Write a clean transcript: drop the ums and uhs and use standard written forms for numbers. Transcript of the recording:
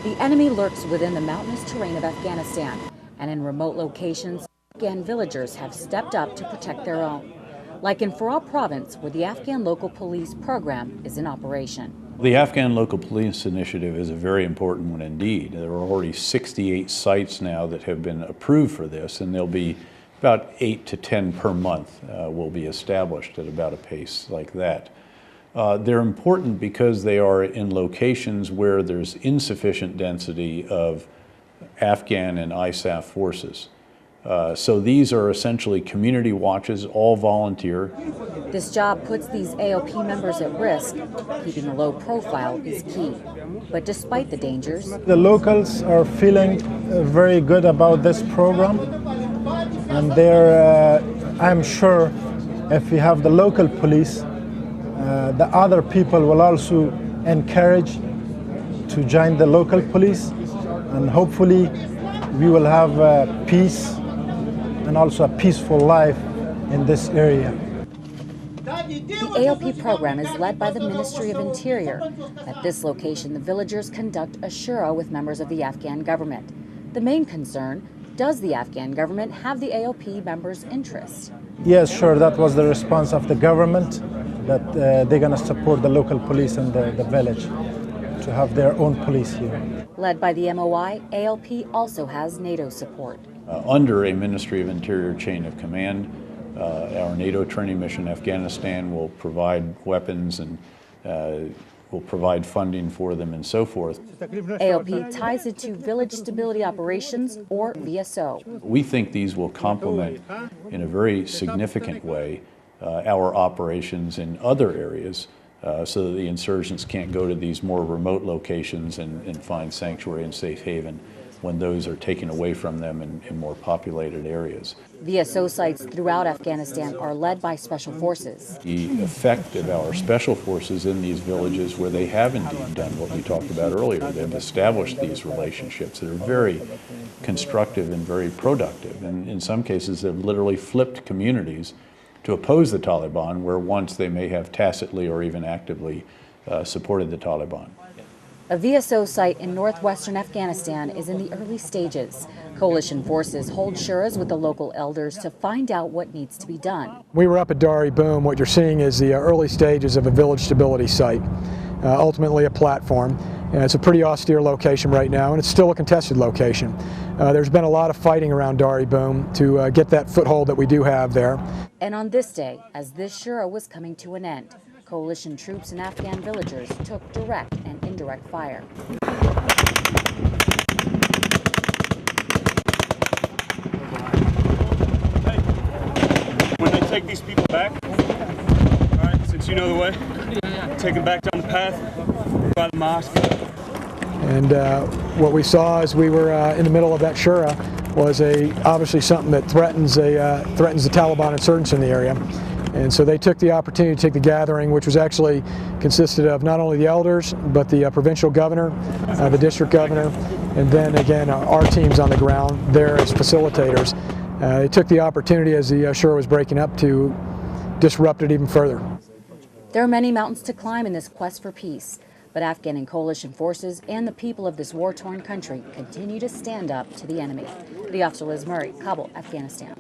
The enemy lurks within the mountainous terrain of Afghanistan, and in remote locations, Afghan villagers have stepped up to protect their own, like in Farah province, where the Afghan local police program is in operation. The Afghan Local Police Initiative is a very important one indeed. There are already 68 sites now that have been approved for this, and there'll be about 8 to 10 per month will be established at about a pace like that. They're important because they are in locations where there's insufficient density of Afghan and ISAF forces. So these are essentially community watches, all volunteer. This job puts these AOP members at risk. Keeping a low profile is key. But despite the dangers, the locals are feeling very good about this program. And I'm sure if we have the local police, the other people will also encourage to join the local police. And hopefully we will have peace and also a peaceful life in this area. The AOP program is led by the Ministry of Interior. At this location, the villagers conduct a shura with members of the Afghan government. The main concern, does the Afghan government have the AOP members' interest? Yes, sure, that was the response of the government, that they're going to support the local police in the village to have their own police here. Led by the MOI, ALP also has NATO support. Under a Ministry of Interior chain of command, our NATO training mission in Afghanistan will provide weapons and will provide funding for them and so forth. ALP ties it to Village Stability Operations, or VSO. We think these will complement in a very significant way our operations in other areas so that the insurgents can't go to these more remote locations and find sanctuary and safe haven when those are taken away from them in more populated areas. VSO sites throughout Afghanistan are led by special forces. The effect of our special forces in these villages where they have indeed done what we talked about earlier. They've established these relationships that are very constructive and very productive. And in some cases, they've literally flipped communities to oppose the Taliban, where once they may have tacitly or even actively supported the Taliban. A VSO site in northwestern Afghanistan is in the early stages. Coalition forces hold shuras with the local elders to find out what needs to be done. We were up at Dari Boom. What you're seeing is the early stages of a village stability site, ultimately a platform. And it's a pretty austere location right now, and it's still a contested location. There's been a lot of fighting around Dari Boom to get that foothold that we do have there. And on this day, as this shura was coming to an end, coalition troops and Afghan villagers took direct and indirect fire. When they take these people back, all right, since you know the way, take them back down the path by the mosque. And what we saw as we were in the middle of that shura was obviously something that threatens the Taliban insurgents in the area. And so they took the opportunity to take the gathering, which was actually consisted of not only the elders, but the provincial governor, the district governor, and then again our teams on the ground there as facilitators. They took the opportunity as the shura was breaking up to disrupt it even further. There are many mountains to climb in this quest for peace, but Afghan and coalition forces and the people of this war-torn country continue to stand up to the enemy. The Officer Liz Murray, Kabul, Afghanistan.